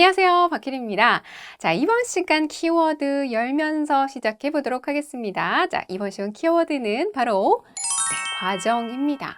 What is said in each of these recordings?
안녕하세요, 박혜리입니다. 자, 이번 시간 키워드 열면서 시작해 보도록 하겠습니다. 자, 이번 시간 키워드는 바로 과정입니다.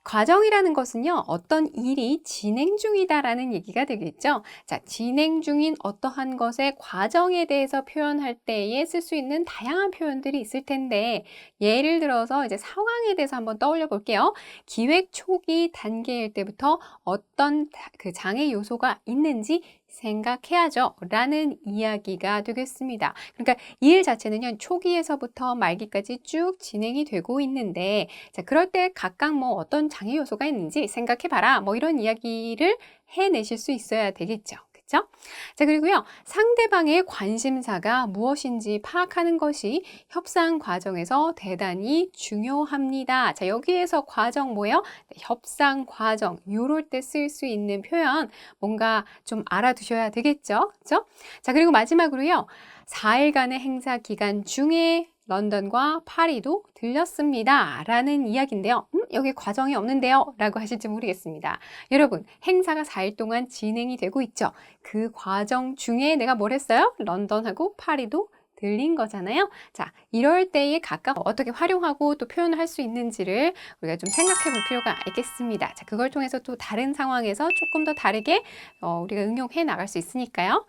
과정이라는 것은요, 어떤 일이 진행 중이다라는 얘기가 되겠죠. 자, 진행 중인 어떠한 것의 과정에 대해서 표현할 때에 쓸 수 있는 다양한 표현들이 있을 텐데, 예를 들어서 이제 상황에 대해서 한번 떠올려 볼게요. 기획 초기 단계일 때부터 어떤 그 장애 요소가 있는지 생각해야죠 라는 이야기가 되겠습니다. 그러니까 일 자체는요, 초기에서부터 말기까지 쭉 진행이 되고 있는데, 자, 그럴 때 각각 뭐 어떤 장애 요소가 있는지 생각해봐라, 뭐 이런 이야기를 해내실 수 있어야 되겠죠. 그쵸? 자, 그리고요, 상대방의 관심사가 무엇인지 파악하는 것이 협상 과정에서 대단히 중요합니다. 자, 여기에서 과정 뭐예요? 협상 과정, 요럴 때 쓸 수 있는 표현 뭔가 좀 알아두셔야 되겠죠? 그죠? 자, 그리고 마지막으로요, 4일간의 행사 기간 중에 런던과 파리도 들렸습니다 라는 이야기인데요. 여기 과정이 없는데요 라고 하실지 모르겠습니다. 여러분, 행사가 4일 동안 진행이 되고 있죠. 그 과정 중에 내가 뭘 했어요? 런던하고 파리도 들린 거잖아요. 자, 이럴 때에 각각 어떻게 활용하고 또 표현을 할 수 있는지를 우리가 좀 생각해 볼 필요가 있겠습니다. 자, 그걸 통해서 또 다른 상황에서 조금 더 다르게 우리가 응용해 나갈 수 있으니까요.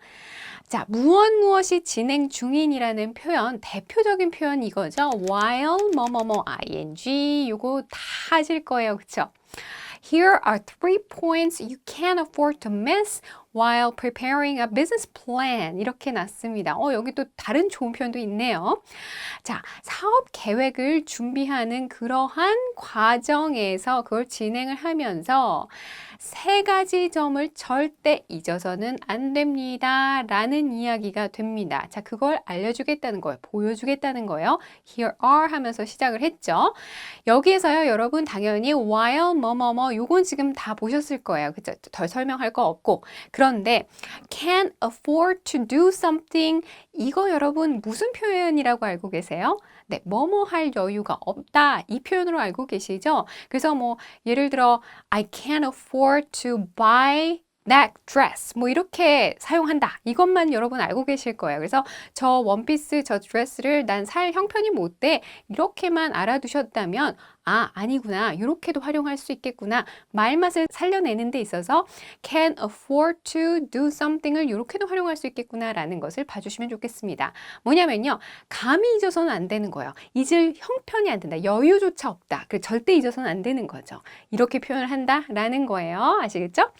자, 무엇이 진행 중인이라는 표현, 대표적인 표현 이거죠. while 뭐뭐뭐 ing 요거 다 하실 거예요. 그쵸? Here are 3 points you can't afford to miss while preparing a business plan. 이렇게 났습니다. 여기 또 다른 좋은 표현도 있네요. 자, 사업 계획을 준비하는 그러한 과정에서 그걸 진행을 하면서 3가지 점을 절대 잊어서는 안 됩니다 라는 이야기가 됩니다. 자, 그걸 알려주겠다는 거예요. 보여주겠다는 거예요. Here are 하면서 시작을 했죠. 여기에서요, 여러분 당연히 while 뭐뭐뭐 요건 지금 다 보셨을 거예요. 그쵸? 더 설명할 거 없고. 그런데 can't afford to do something 이거 여러분 무슨 표현이라고 알고 계세요? 네, 뭐뭐 할 여유가 없다 이 표현으로 알고 계시죠? 그래서 뭐 예를 들어 I can't afford to buy that dress 뭐 이렇게 사용한다 이것만 여러분 알고 계실 거예요. 그래서 저 원피스 저 드레스를 난 살 형편이 못 돼 이렇게만 알아두셨다면 아니구나 이렇게도 활용할 수 있겠구나 말맛을 살려내는 데 있어서 can afford to do something을 이렇게도 활용할 수 있겠구나 라는 것을 봐주시면 좋겠습니다. 뭐냐면요, 감히 잊어서는 안 되는 거예요. 잊을 형편이 안 된다, 여유조차 없다, 절대 잊어서는 안 되는 거죠. 이렇게 표현을 한다 라는 거예요. 아시겠죠?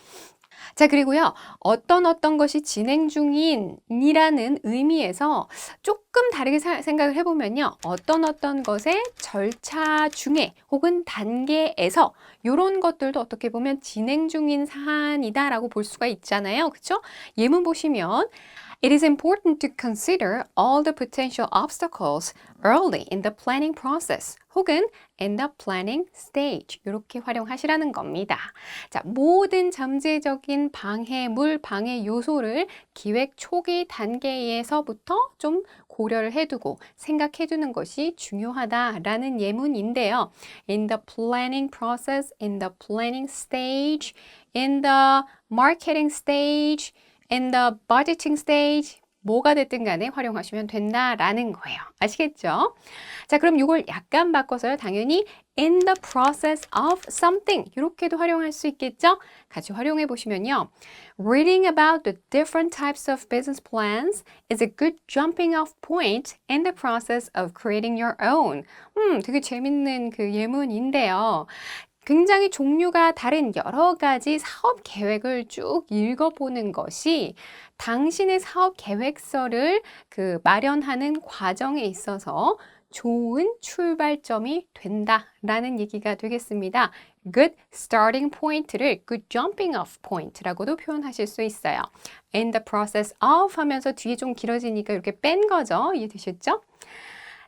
자, 그리고요, 어떤 것이 진행 중인이라는 의미에서 조금 다르게 생각을 해보면요, 어떤 것의 절차 중에 혹은 단계에서 이런 것들도 어떻게 보면 진행 중인 사안이다라고 볼 수가 있잖아요. 그쵸? 예문 보시면 It is important to consider all the potential obstacles early in the planning process 혹은 in the planning stage 이렇게 활용하시라는 겁니다. 자, 모든 잠재적인 방해물, 방해 요소를 기획 초기 단계에서부터 좀 고려를 해두고 생각해두는 것이 중요하다라는 예문인데요. In the planning process, in the planning stage, in the marketing stage, in the budgeting stage 뭐가 됐든 간에 활용하시면 된다라는 거예요. 아시겠죠? 자, 그럼 이걸 약간 바꿔서요. 당연히 in the process of something 이렇게도 활용할 수 있겠죠? 같이 활용해 보시면요. Reading about the different types of business plans is a good jumping off point in the process of creating your own. 되게 재밌는 그 예문인데요. 굉장히 종류가 다른 여러 가지 사업 계획을 쭉 읽어보는 것이 당신의 사업 계획서를 마련하는 과정에 있어서 좋은 출발점이 된다라는 얘기가 되겠습니다. Good starting point를 good jumping off point라고도 표현하실 수 있어요. In the process of 하면서 뒤에 좀 길어지니까 이렇게 뺀 거죠. 이해되셨죠?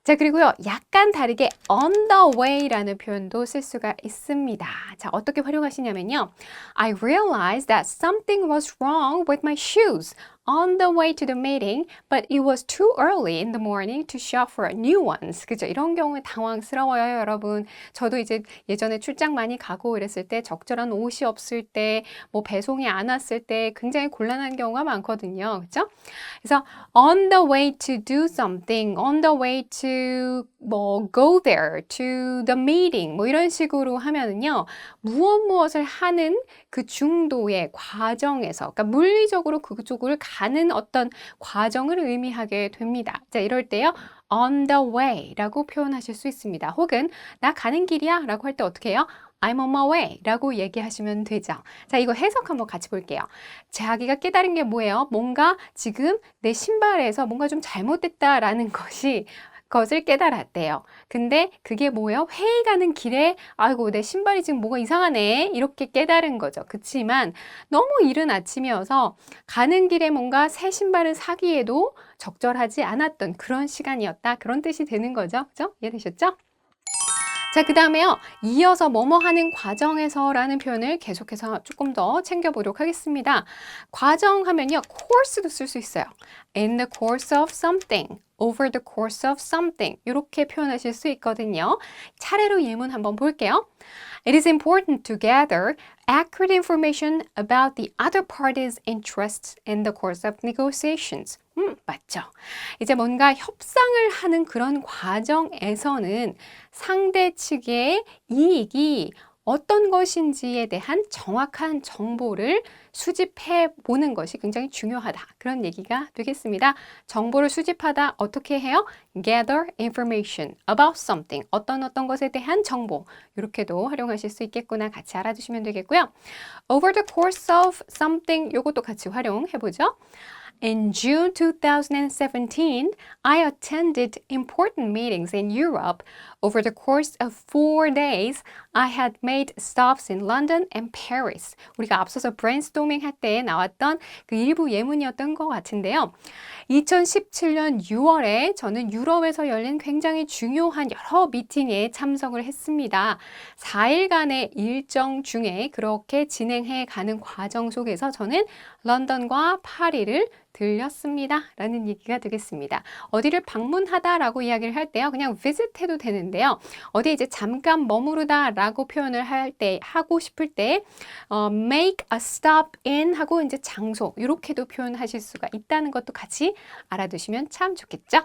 자, 그리고요, 약간 다르게 on the way라는 표현도 쓸 수가 있습니다. 자, 어떻게 활용하시냐면요. I realized that something was wrong with my shoes on the way to the meeting, but it was too early in the morning to shop for new ones. 그죠? 이런 경우에 당황스러워요, 여러분. 저도 이제 예전에 출장 많이 가고 이랬을 때 적절한 옷이 없을 때, 뭐 배송이 안 왔을 때 굉장히 곤란한 경우가 많거든요. 그죠? 그래서 on the way to do something, on the way to 뭐 go there, to the meeting 뭐 이런 식으로 하면은요. 무엇을 하는 그 중도의 과정에서 그러니까 물리적으로 그쪽을 가는 어떤 과정을 의미하게 됩니다. 자, 이럴 때요. on the way 라고 표현하실 수 있습니다. 혹은 나 가는 길이야 라고 할 때 어떻게 해요? I'm on my way 라고 얘기하시면 되죠. 자, 이거 해석 한번 같이 볼게요. 자기가 깨달은 게 뭐예요? 뭔가 지금 내 신발에서 뭔가 좀 잘못됐다라는 것을 깨달았대요. 근데 그게 뭐예요? 회의 가는 길에 아이고 내 신발이 지금 뭐가 이상하네 이렇게 깨달은 거죠. 그치만 너무 이른 아침이어서 가는 길에 뭔가 새 신발을 사기에도 적절하지 않았던 그런 시간이었다. 그런 뜻이 되는 거죠. 그죠? 이해되셨죠? 자, 그 다음에요. 이어서 뭐뭐 하는 과정에서 라는 표현을 계속해서 조금 더 챙겨보도록 하겠습니다. 과정 하면요. course도 쓸 수 있어요. in the course of something, over the course of something 이렇게 표현하실 수 있거든요. 차례로 예문 한번 볼게요. It is important to gather accurate information about the other party's interests in the course of negotiations. 맞죠. 이제 뭔가 협상을 하는 그런 과정에서는 상대 측의 이익이 어떤 것인지에 대한 정확한 정보를 수집해 보는 것이 굉장히 중요하다. 그런 얘기가 되겠습니다. 정보를 수집하다 어떻게 해요? Gather information about something. 어떤 것에 대한 정보. 이렇게도 활용하실 수 있겠구나. 같이 알아두시면 되겠고요. Over the course of something. 요것도 같이 활용해 보죠. In June 2017, I attended important meetings in Europe. Over the course of 4 days, I had made stops in London and Paris. 우리가 앞서서 brainstorming 할 때 나왔던 그 일부 예문이었던 것 같은데요. 2017년 6월에 저는 유럽에서 열린 굉장히 중요한 여러 미팅에 참석을 했습니다. 4일간의 일정 중에 그렇게 진행해 가는 과정 속에서 저는 런던과 파리를 들렸습니다. 라는 얘기가 되겠습니다. 어디를 방문하다 라고 이야기를 할 때요. 그냥 visit 해도 되는데요. 어디 이제 잠깐 머무르다 라고 표현을 할 때, 하고 싶을 때, make a stop in 하고 이제 장소, 이렇게도 표현하실 수가 있다는 것도 같이 알아두시면 참 좋겠죠?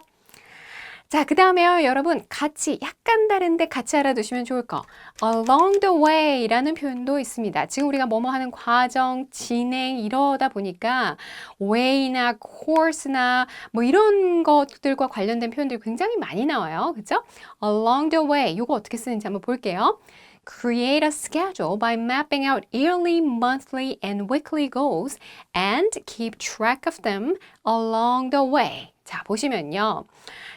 자, 그 다음에요, 여러분. 같이, 약간 다른데 같이 알아두시면 좋을 거. along the way 라는 표현도 있습니다. 지금 우리가 뭐뭐 하는 과정, 진행, 이러다 보니까 way나 course나 뭐 이런 것들과 관련된 표현들이 굉장히 많이 나와요. 그죠? along the way. 이거 어떻게 쓰는지 한번 볼게요. Create a schedule by mapping out yearly, monthly, and weekly goals and keep track of them along the way. 자, 보시면요.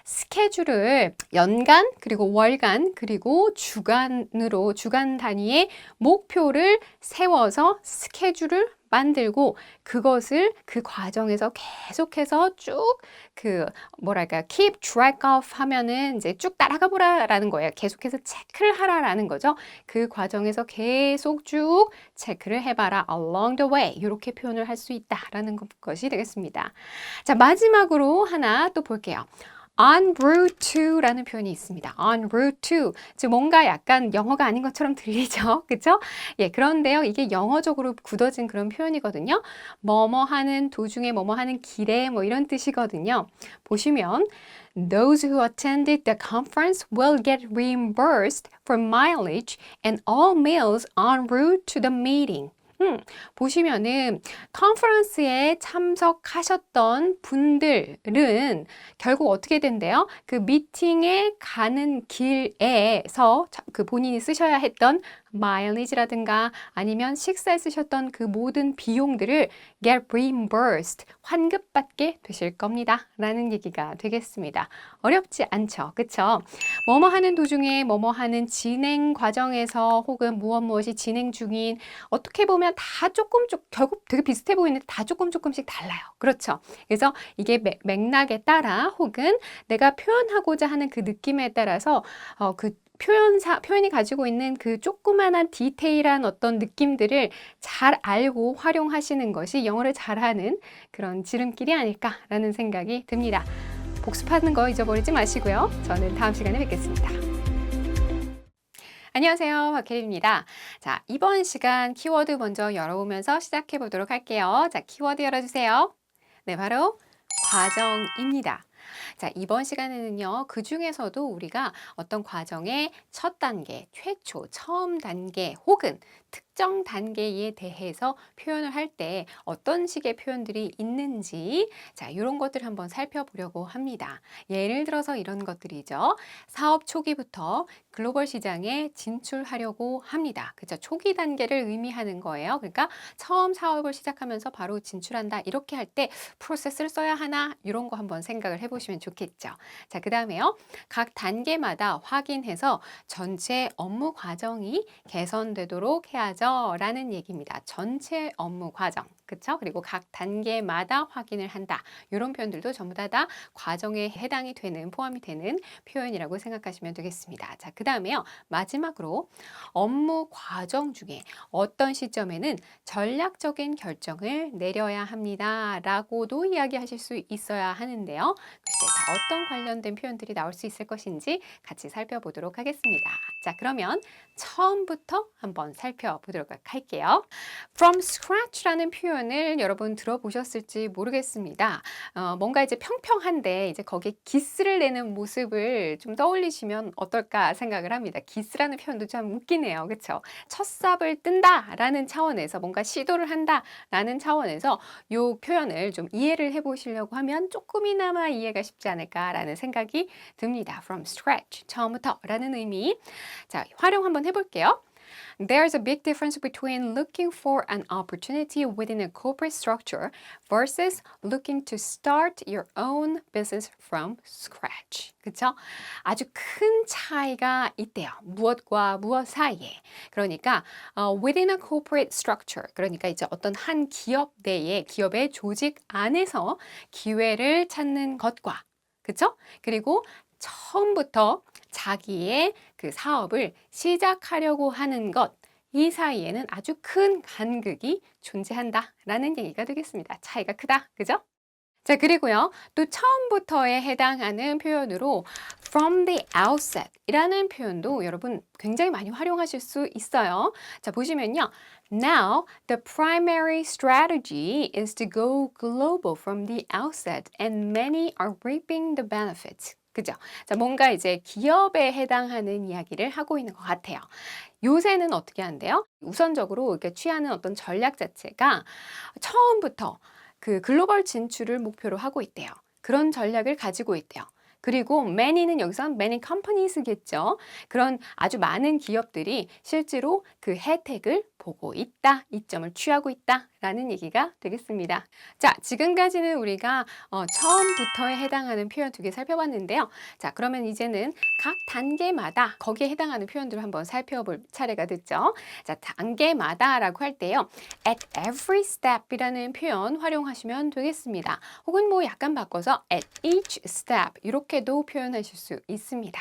스케줄을 연간, 그리고 월간, 그리고 주간으로, 주간 단위의 목표를 세워서 스케줄을 만들고 그것을 그 과정에서 계속해서 쭉 keep track of 하면은 이제 쭉 따라가 보라라는 거예요. 계속해서 체크를 하라라는 거죠. 그 과정에서 계속 쭉 체크를 해봐라. along the way. 이렇게 표현을 할 수 있다라는 것이 되겠습니다. 자, 마지막으로 하나 또 볼게요. en route to 라는 표현이 있습니다. en route to. 즉 뭔가 약간 영어가 아닌 것처럼 들리죠? 그쵸? 예, 그런데요. 이게 영어적으로 굳어진 그런 표현이거든요. 뭐뭐 하는 도중에 뭐뭐 하는 길에 뭐 이런 뜻이거든요. 보시면 Those who attended the conference will get reimbursed for mileage and all meals en route to the meeting. 보시면은 컨퍼런스에 참석하셨던 분들은 결국 어떻게 된대요? 그 미팅에 가는 길에서 그 본인이 쓰셔야 했던 mileage라든가 아니면 식사에 쓰셨던 그 모든 비용들을 get reimbursed, 환급받게 되실 겁니다. 라는 얘기가 되겠습니다. 어렵지 않죠? 그쵸? 뭐뭐 하는 도중에 뭐뭐 하는 진행 과정에서 혹은 무엇이 진행 중인 어떻게 보면 다 결국 되게 비슷해 보이는데 다 조금씩 달라요. 그렇죠? 그래서 이게 맥락에 따라 혹은 내가 표현하고자 하는 그 느낌에 따라서 표현이 가지고 있는 그 조그만한 디테일한 어떤 느낌들을 잘 알고 활용하시는 것이 영어를 잘하는 그런 지름길이 아닐까라는 생각이 듭니다. 복습하는 거 잊어버리지 마시고요. 저는 다음 시간에 뵙겠습니다. 안녕하세요. 박혜리입니다. 자, 이번 시간 키워드 먼저 열어보면서 시작해 보도록 할게요. 자, 키워드 열어주세요. 네, 바로 과정입니다. 자, 이번 시간에는요, 그 중에서도 우리가 어떤 과정의 첫 단계, 최초, 처음 단계 혹은 특정 단계에 대해서 표현을 할 때 어떤 식의 표현들이 있는지, 자, 이런 것들 한번 살펴보려고 합니다. 예를 들어서 이런 것들이죠. 사업 초기부터 글로벌 시장에 진출하려고 합니다. 그죠? 초기 단계를 의미하는 거예요. 그러니까 처음 사업을 시작하면서 바로 진출한다. 이렇게 할 때 프로세스를 써야 하나? 이런 거 한번 생각을 해보시면 좋겠죠. 자, 그 다음에요. 각 단계마다 확인해서 전체 업무 과정이 개선되도록 해야죠. 라는 얘기입니다. 전체 업무 과정. 그쵸? 그리고 각 단계마다 확인을 한다. 이런 표현들도 전부 다 과정에 해당이 되는, 포함이 되는 표현이라고 생각하시면 되겠습니다. 자, 그 다음에요. 마지막으로 업무 과정 중에 어떤 시점에는 전략적인 결정을 내려야 합니다. 라고도 이야기하실 수 있어야 하는데요. 글쎄, 자, 어떤 관련된 표현들이 나올 수 있을 것인지 같이 살펴보도록 하겠습니다. 자, 그러면 처음부터 한번 살펴보도록 할게요. From scratch라는 표현을 여러분 들어보셨을지 모르겠습니다. 뭔가 이제 평평한데 이제 거기에 기스를 내는 모습을 좀 떠올리시면 어떨까 생각을 합니다. 기스라는 표현도 참 웃기네요. 그렇죠? 첫삽을 뜬다라는 차원에서 뭔가 시도를 한다라는 차원에서 이 표현을 좀 이해를 해보시려고 하면 조금이나마 이해가 쉽지 않을까라는 생각이 듭니다. From scratch, 처음부터라는 의미. 자, 활용 한번 해볼게요. There's a big difference between looking for an opportunity within a corporate structure versus looking to start your own business from scratch. 그쵸? 아주 큰 차이가 있대요. 무엇과 무엇 사이에. 그러니까 within a corporate structure. 그러니까 이제 어떤 한 기업 내에, 기업의 조직 안에서 기회를 찾는 것과, 그쵸? 그리고 처음부터 자기의 그 사업을 시작하려고 하는 것, 이 사이에는 아주 큰 간극이 존재한다라는 얘기가 되겠습니다. 차이가 크다, 그죠? 자, 그리고요, 또 처음부터에 해당하는 표현으로 from the outset 이라는 표현도 여러분 굉장히 많이 활용하실 수 있어요. 자, 보시면요. Now, the primary strategy is to go global from the outset and many are reaping the benefits. 그죠? 자, 뭔가 이제 기업에 해당하는 이야기를 하고 있는 것 같아요. 요새는 어떻게 한대요? 우선적으로 이렇게 취하는 어떤 전략 자체가 처음부터 그 글로벌 진출을 목표로 하고 있대요. 그런 전략을 가지고 있대요. 그리고 many는 여기서 many companies겠죠. 그런 아주 많은 기업들이 실제로 그 혜택을 보고 있다, 이점을 취하고 있다라는 얘기가 되겠습니다. 자, 지금까지는 우리가 처음부터에 해당하는 표현 2개 살펴봤는데요. 자, 그러면 이제는 각 단계마다 거기에 해당하는 표현들을 한번 살펴볼 차례가 됐죠. 자, 단계마다라고 할 때요. at every step이라는 표현 활용하시면 되겠습니다. 혹은 뭐 약간 바꿔서 at each step 이렇게도 표현하실 수 있습니다.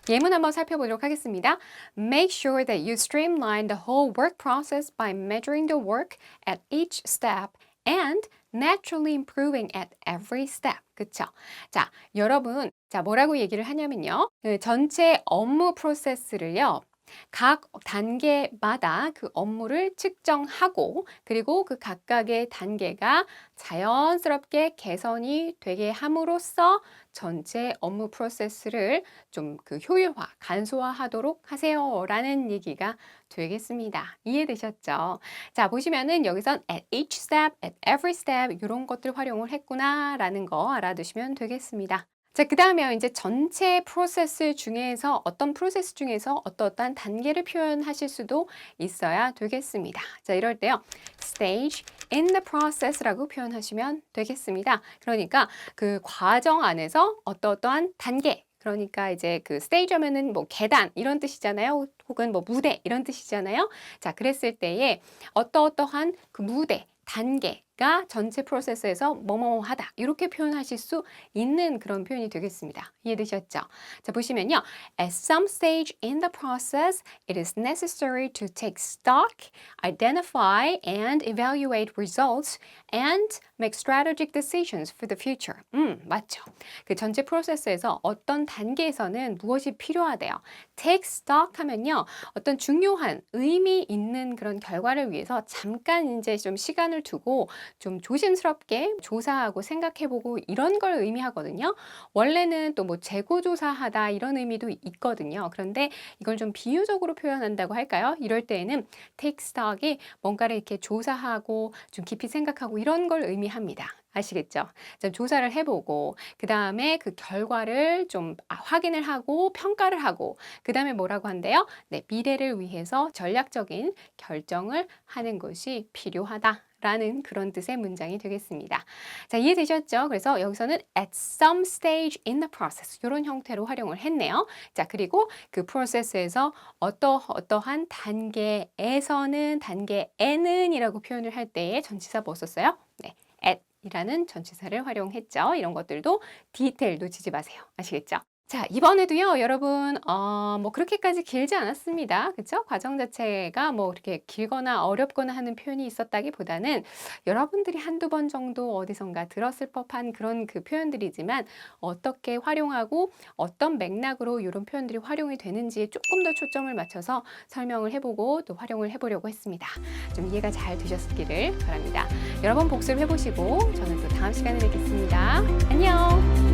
예문 한번 살펴보도록 하겠습니다. Make sure that you streamline the whole work process by measuring the work at each step and naturally improving at every step. 그쵸? 자, 여러분, 자, 뭐라고 얘기를 하냐면요. 그 전체 업무 프로세스를요. 각 단계마다 그 업무를 측정하고 그리고 그 각각의 단계가 자연스럽게 개선이 되게 함으로써 전체 업무 프로세스를 좀 그 효율화, 간소화하도록 하세요라는 얘기가 되겠습니다. 이해되셨죠? 자, 보시면은 여기선 at each step, at every step 이런 것들 활용을 했구나라는 거 알아두시면 되겠습니다. 자, 그 다음에 이제 전체 프로세스 중에서 어떤 프로세스 중에서 어떠한 단계를 표현하실 수도 있어야 되겠습니다. 자, 이럴 때요. stage in the process라고 표현하시면 되겠습니다. 그러니까 그 과정 안에서 어떠한 단계 그러니까 이제 그 스테이지 하면은 뭐 계단 이런 뜻이잖아요. 혹은 뭐 무대 이런 뜻이잖아요. 자, 그랬을 때에 어떠한 그 무대, 단계 가 전체 프로세스에서 뭐뭐 하다 이렇게 표현하실 수 있는 그런 표현이 되겠습니다. 이해되셨죠? 자, 보시면요. At some stage in the process, it is necessary to take stock, identify and evaluate results, and make strategic decisions for the future. 맞죠. 그 전체 프로세스에서 어떤 단계에서는 무엇이 필요하대요. Take stock 하면요. 어떤 중요한 의미 있는 그런 결과를 위해서 잠깐 이제 좀 시간을 두고 좀 조심스럽게 조사하고 생각해보고 이런 걸 의미하거든요. 원래는 또 뭐 재고조사하다 이런 의미도 있거든요. 그런데 이걸 좀 비유적으로 표현한다고 할까요? 이럴 때에는 take stock이 뭔가를 이렇게 조사하고 좀 깊이 생각하고 이런 걸 의미합니다. 아시겠죠? 좀 조사를 해보고 그 다음에 그 결과를 좀 확인을 하고 평가를 하고 그 다음에 뭐라고 한대요? 네, 미래를 위해서 전략적인 결정을 하는 것이 필요하다. 라는 그런 뜻의 문장이 되겠습니다. 자, 이해되셨죠? 그래서 여기서는 at some stage in the process 이런 형태로 활용을 했네요. 자, 그리고 그 프로세스에서 어떠한 단계에서는 단계에는 이라고 표현을 할 때에 전치사 뭐 썼어요? 네, at 이라는 전치사를 활용했죠. 이런 것들도 디테일 놓치지 마세요. 아시겠죠? 자, 이번에도요, 여러분, 뭐, 그렇게까지 길지 않았습니다. 그쵸? 과정 자체가 뭐, 이렇게 길거나 어렵거나 하는 표현이 있었다기보다는 여러분들이 한두 번 정도 어디선가 들었을 법한 그런 그 표현들이지만 어떻게 활용하고 어떤 맥락으로 이런 표현들이 활용이 되는지에 조금 더 초점을 맞춰서 설명을 해보고 또 활용을 해보려고 했습니다. 좀 이해가 잘 되셨기를 바랍니다. 여러 번 복습을 해보시고 저는 또 다음 시간에 뵙겠습니다. 안녕!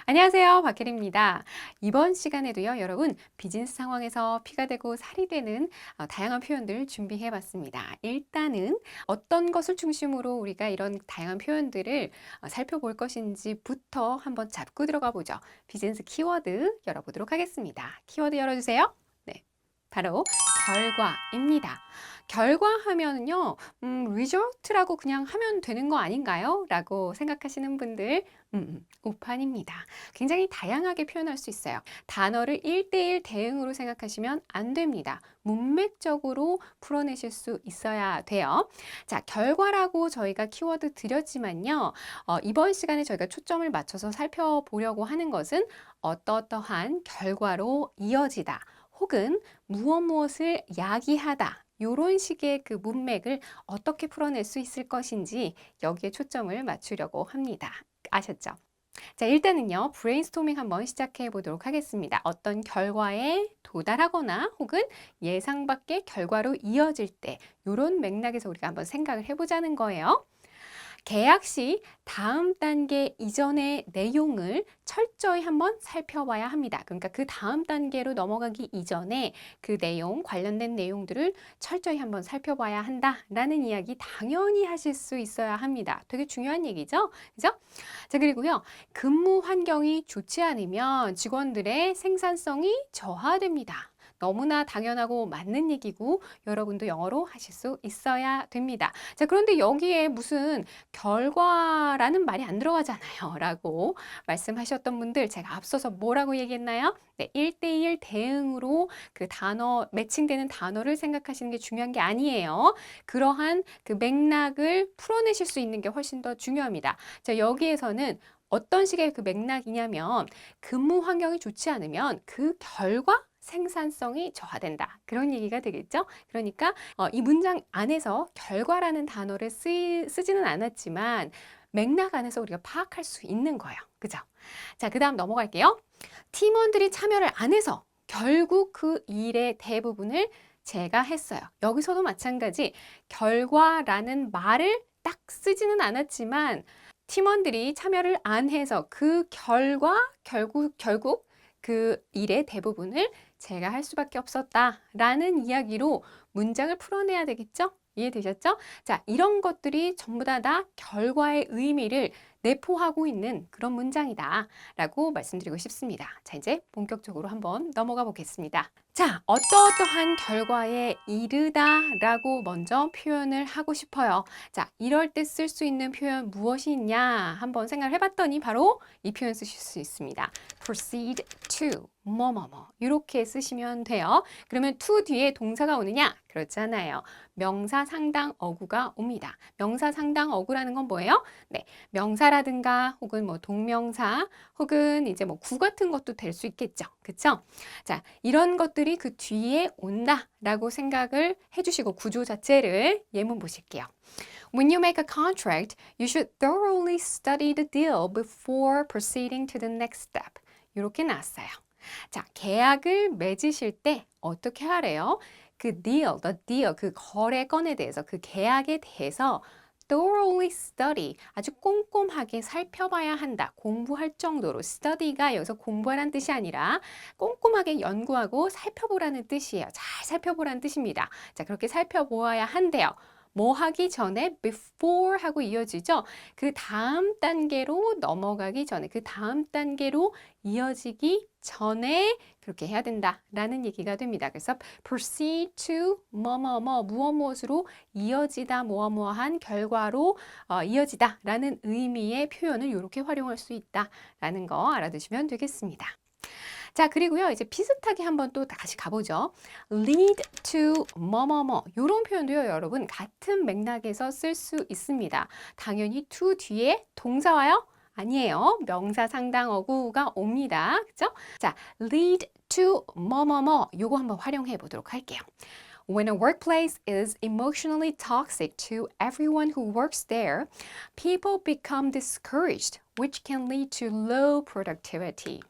안녕하세요. 박혜리입니다. 이번 시간에도요, 여러분, 비즈니스 상황에서 피가 되고 살이 되는 다양한 표현들 준비해 봤습니다. 일단은 어떤 것을 중심으로 우리가 이런 다양한 표현들을 살펴볼 것인지부터 한번 잡고 들어가 보죠. 비즈니스 키워드 열어보도록 하겠습니다. 키워드 열어주세요. 네, 바로 결과입니다. 결과 하면은요, result라고 그냥 하면 되는 거 아닌가요? 라고 생각하시는 분들, 오판입니다. 굉장히 다양하게 표현할 수 있어요. 단어를 1대1 대응으로 생각하시면 안 됩니다. 문맥적으로 풀어내실 수 있어야 돼요. 자, 결과라고 저희가 키워드 드렸지만요, 이번 시간에 저희가 초점을 맞춰서 살펴보려고 하는 것은 어떠한 결과로 이어지다. 혹은 무엇을 야기하다. 이런 식의 그 문맥을 어떻게 풀어낼 수 있을 것인지 여기에 초점을 맞추려고 합니다. 아셨죠? 자, 일단은요, 브레인스토밍 한번 시작해 보도록 하겠습니다. 어떤 결과에 도달하거나 혹은 예상 밖의 결과로 이어질 때 이런 맥락에서 우리가 한번 생각을 해보자는 거예요. 계약 시 다음 단계 이전의 내용을 철저히 한번 살펴봐야 합니다. 그러니까 그 다음 단계로 넘어가기 이전에 그 내용, 관련된 내용들을 철저히 한번 살펴봐야 한다라는 이야기 당연히 하실 수 있어야 합니다. 되게 중요한 얘기죠? 그죠? 자, 그리고요. 근무 환경이 좋지 않으면 직원들의 생산성이 저하됩니다. 너무나 당연하고 맞는 얘기고 여러분도 영어로 하실 수 있어야 됩니다. 자, 그런데 여기에 무슨 결과라는 말이 안 들어가잖아요. 라고 말씀하셨던 분들 제가 앞서서 뭐라고 얘기했나요? 네, 1대1 대응으로 그 단어, 매칭되는 단어를 생각하시는 게 중요한 게 아니에요. 그러한 그 맥락을 풀어내실 수 있는 게 훨씬 더 중요합니다. 자, 여기에서는 어떤 식의 그 맥락이냐면 근무 환경이 좋지 않으면 그 결과 생산성이 저하된다. 그런 얘기가 되겠죠? 그러니까 이 문장 안에서 결과라는 단어를 쓰지는 않았지만 맥락 안에서 우리가 파악할 수 있는 거예요. 그죠? 자, 그 다음 넘어갈게요. 팀원들이 참여를 안 해서 결국 그 일의 대부분을 제가 했어요. 여기서도 마찬가지 결과라는 말을 딱 쓰지는 않았지만 팀원들이 참여를 안 해서 그 결국 그 일의 대부분을 제가 할 수밖에 없었다라는 이야기로 문장을 풀어내야 되겠죠? 이해되셨죠? 자, 이런 것들이 전부 다 결과의 의미를 내포하고 있는 그런 문장이다 라고 말씀드리고 싶습니다. 자, 이제 본격적으로 한번 넘어가 보겠습니다. 자, 어떠어떠한 결과에 이르다라고 먼저 표현을 하고 싶어요. 자, 이럴 때 쓸 수 있는 표현 무엇이 있냐 한번 생각을 해봤더니 바로 이 표현 쓰실 수 있습니다. proceed to 뭐뭐뭐 이렇게 쓰시면 돼요. 그러면 to 뒤에 동사가 오느냐? 그렇지 않아요. 명사 상당 어구가 옵니다. 명사 상당 어구라는 건 뭐예요? 네, 명사라든가 혹은 뭐 동명사 혹은 이제 뭐 구 같은 것도 될 수 있겠죠. 그쵸? 자, 이런 것들이 그 뒤에 온다라고 생각을 해주시고 구조 자체를 예문 보실게요. When you make a contract, you should thoroughly study the deal before proceeding to the next step. 이렇게 나왔어요. 자, 계약을 맺으실 때 어떻게 하래요? 그 deal, the deal, 그 거래건에 대해서, 그 계약에 대해서 thoroughly study, 아주 꼼꼼하게 살펴봐야 한다. 공부할 정도로. study가 여기서 공부하라는 뜻이 아니라 꼼꼼하게 연구하고 살펴보라는 뜻이에요. 잘 살펴보라는 뜻입니다. 자, 그렇게 살펴보아야 한대요. 뭐 하기 전에 before 하고 이어지죠. 그 다음 단계로 넘어가기 전에, 그 다음 단계로 이어지기 전에 그렇게 해야 된다라는 얘기가 됩니다. 그래서 proceed to 뭐뭐뭐 무엇무엇으로 이어지다 무엇무엇한 결과로 이어지다라는 의미의 표현을 이렇게 활용할 수 있다라는 거 알아두시면 되겠습니다. 자, 그리고요, 이제 비슷하게 한번 또 다시 가보죠. lead to 뭐뭐뭐 이런 표현도요, 여러분 같은 맥락에서 쓸 수 있습니다. 당연히 to 뒤에 동사 와요? 아니에요. 명사 상당 어구가 옵니다. 그죠? 자, lead to 뭐뭐뭐 요거 한번 활용해 보도록 할게요. When a workplace is emotionally toxic to everyone who works there, people become discouraged, which can lead to low productivity.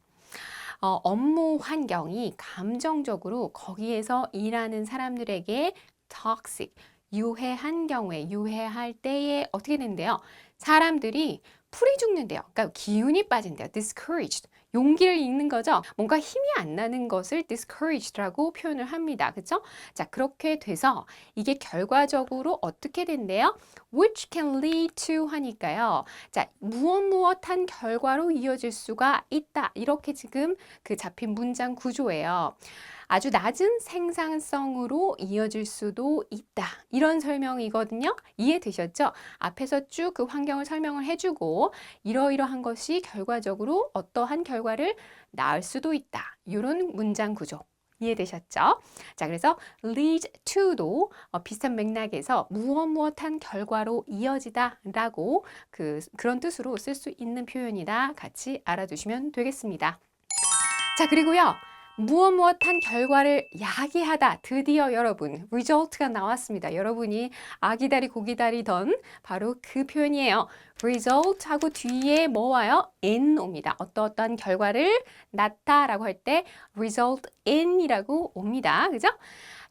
업무 환경이 감정적으로 거기에서 일하는 사람들에게 toxic, 유해한 경우에, 유해할 때에 어떻게 된대요? 사람들이 풀이 죽는데요. 그러니까 기운이 빠진대요. discouraged. 용기를 잃는 거죠. 뭔가 힘이 안 나는 것을 discouraged라고 표현을 합니다. 그렇죠? 자, 그렇게 돼서 이게 결과적으로 어떻게 된대요? which can lead to 하니까요. 자, 무엇한 결과로 이어질 수가 있다. 이렇게 지금 그 잡힌 문장 구조예요. 아주 낮은 생산성으로 이어질 수도 있다. 이런 설명이거든요. 이해되셨죠? 앞에서 쭉 그 환경을 설명을 해주고 이러이러한 것이 결과적으로 어떠한 결과를 낳을 수도 있다. 이런 문장 구조. 이해되셨죠? 자, 그래서 lead to도 비슷한 맥락에서 무엇한 결과로 이어지다라고 그런 뜻으로 쓸 수 있는 표현이다. 같이 알아두시면 되겠습니다. 자, 그리고요. 무엇한 결과를 야기하다. 드디어 여러분, result가 나왔습니다. 여러분이 아기다리 고기다리던 바로 그 표현이에요. result 하고 뒤에 뭐 와요? in 옵니다. 어떠한 결과를 낳다라고 할 때 result in이라고 옵니다. 그죠?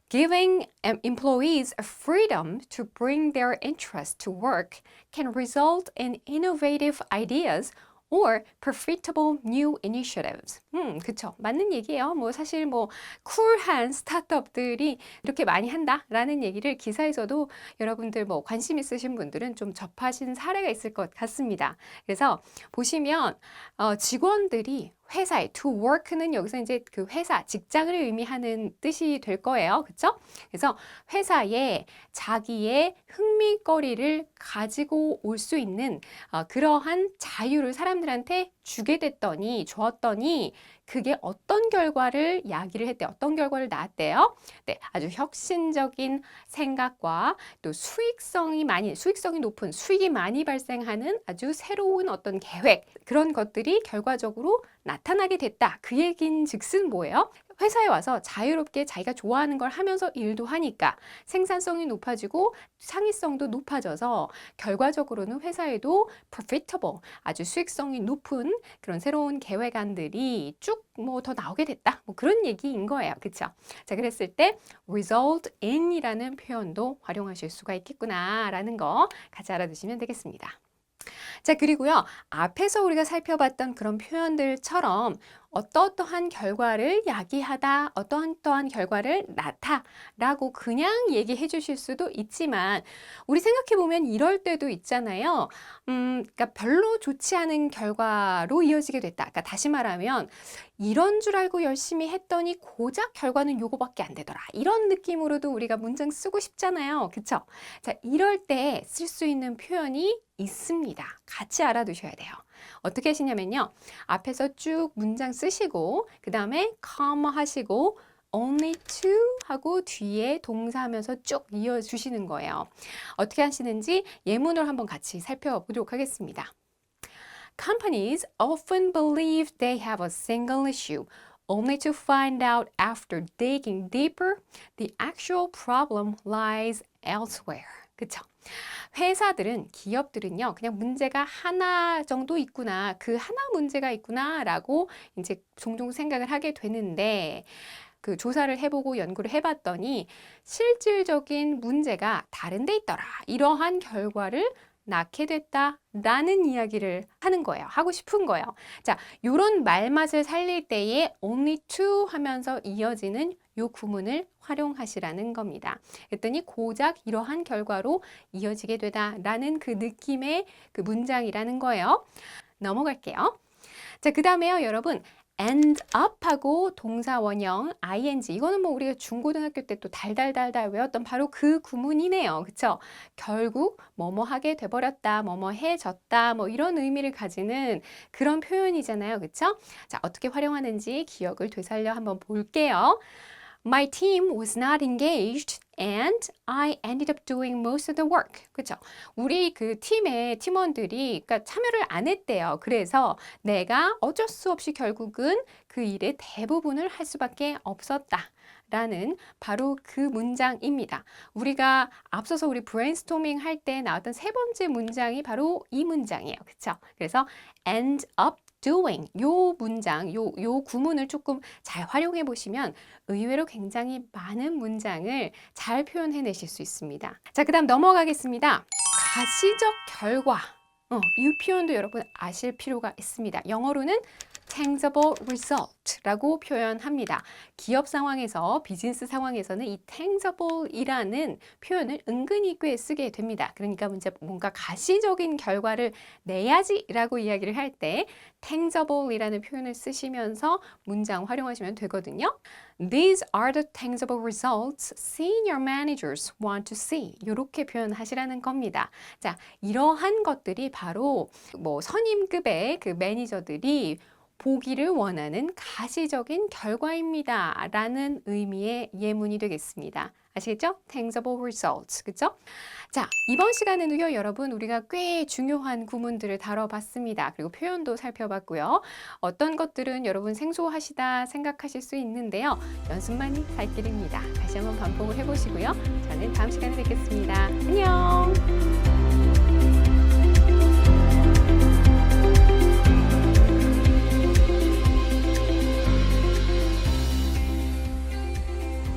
Giving employees freedom to bring their interests to work can result in innovative ideas or profitable new initiatives. 그쵸. 맞는 얘기예요. 뭐 사실 뭐 쿨한 스타트업들이 이렇게 많이 한다라는 얘기를 기사에서도 여러분들 뭐 관심 있으신 분들은 좀 접하신 사례가 있을 것 같습니다. 그래서 보시면 직원들이 회사에 to work는 여기서 이제 그 회사, 직장을 의미하는 뜻이 될 거예요. 그쵸? 그래서 회사에 자기의 흥미거리를 가지고 올 수 있는 그러한 자유를 사람들한테 주게 됐더니, 주었더니 그게 어떤 결과를 야기를 했대요. 어떤 결과를 낳았대요? 네, 아주 혁신적인 생각과 또 수익성이 높은 수익이 많이 발생하는 아주 새로운 어떤 계획, 그런 것들이 결과적으로 나타나게 됐다. 그 얘긴 즉슨 뭐예요? 회사에 와서 자유롭게 자기가 좋아하는 걸 하면서 일도 하니까 생산성이 높아지고 창의성도 높아져서 결과적으로는 회사에도 profitable, 아주 수익성이 높은 그런 새로운 계획안들이 쭉 뭐 더 나오게 됐다. 뭐 그런 얘기인 거예요. 그쵸? 자, 그랬을 때 result in이라는 표현도 활용하실 수가 있겠구나라는 거 같이 알아두시면 되겠습니다. 자, 그리고요. 앞에서 우리가 살펴봤던 그런 표현들처럼 어떠어떠한 결과를 야기하다, 어떠한 결과를 낳다라고 그냥 얘기해 주실 수도 있지만 우리 생각해 보면 이럴 때도 있잖아요. 그러니까 별로 좋지 않은 결과로 이어지게 됐다. 그러니까 다시 말하면 이런 줄 알고 열심히 했더니 고작 결과는 요거밖에 안 되더라. 이런 느낌으로도 우리가 문장 쓰고 싶잖아요. 그쵸? 자, 이럴 때 쓸 수 있는 표현이 있습니다. 같이 알아두셔야 돼요. 어떻게 하시냐면요. 앞에서 쭉 문장 쓰시고 그 다음에 comma 하시고 only to 하고 뒤에 동사하면서 쭉 이어주시는 거예요. 어떻게 하시는지 예문을 한번 같이 살펴보도록 하겠습니다. Companies often believe they have a single issue, only to find out after digging deeper, the actual problem lies elsewhere. 그쵸? 회사들은, 기업들은요, 그냥 문제가 하나 정도 있구나, 그 하나 문제가 있구나라고 이제 종종 생각을 하게 되는데, 그 조사를 해보고 연구를 해봤더니 실질적인 문제가 다른 데 있더라. 이러한 결과를 낳게 됐다라는 이야기를 하는 거예요. 하고 싶은 거예요. 자, 요런 말맛을 살릴 때에 only to 하면서 이어지는 요 구문을 활용하시라는 겁니다. 그랬더니 고작 이러한 결과로 이어지게 되다라는 그 느낌의 그 문장이라는 거예요. 넘어갈게요. 자, 그 다음에요, 여러분. end up 하고 동사 원형 ing, 이거는 뭐 우리가 중고등학교 때 또 달달달달 외웠던 바로 그 구문이네요. 그쵸? 결국 뭐뭐 하게 돼버렸다, 뭐뭐 해졌다, 뭐 이런 의미를 가지는 그런 표현이잖아요. 그쵸? 자, 어떻게 활용하는지 기억을 되살려 한번 볼게요. My team was not engaged and I ended up doing most of the work. 그쵸? 우리 그 팀의 팀원들이 그러니까 참여를 안 했대요. 그래서 내가 어쩔 수 없이 결국은 그 일의 대부분을 할 수밖에 없었다. 라는 바로 그 문장입니다. 우리가 앞서서 우리 브레인스토밍 할 때 나왔던 세 번째 문장이 바로 이 문장이에요. 그쵸? 그래서 end up doing 요 문장, 요 구문을 조금 잘 활용해 보시면 의외로 굉장히 많은 문장을 잘 표현해내실 수 있습니다. 자, 그 다음 넘어가겠습니다. 가시적 결과. 이 표현도 여러분 아실 필요가 있습니다. 영어로는 tangible result라고 표현합니다. 기업 상황에서, 비즈니스 상황에서는 이 tangible이라는 표현을 은근히 꽤 쓰게 됩니다. 그러니까 뭔가 가시적인 결과를 내야지라고 이야기를 할 때 tangible이라는 표현을 쓰시면서 문장 활용하시면 되거든요. These are the tangible results senior managers want to see. 이렇게 표현하시라는 겁니다. 자, 이러한 것들이 바로 뭐 선임급의 그 매니저들이 보기를 원하는 가시적인 결과입니다. 라는 의미의 예문이 되겠습니다. 아시겠죠? tangible results. 그쵸? 자, 이번 시간에는요, 여러분, 우리가 꽤 중요한 구문들을 다뤄봤습니다. 그리고 표현도 살펴봤고요. 어떤 것들은 여러분 생소하시다 생각하실 수 있는데요. 연습만이 살 길입니다. 다시 한번 반복을 해보시고요. 저는 다음 시간에 뵙겠습니다. 안녕!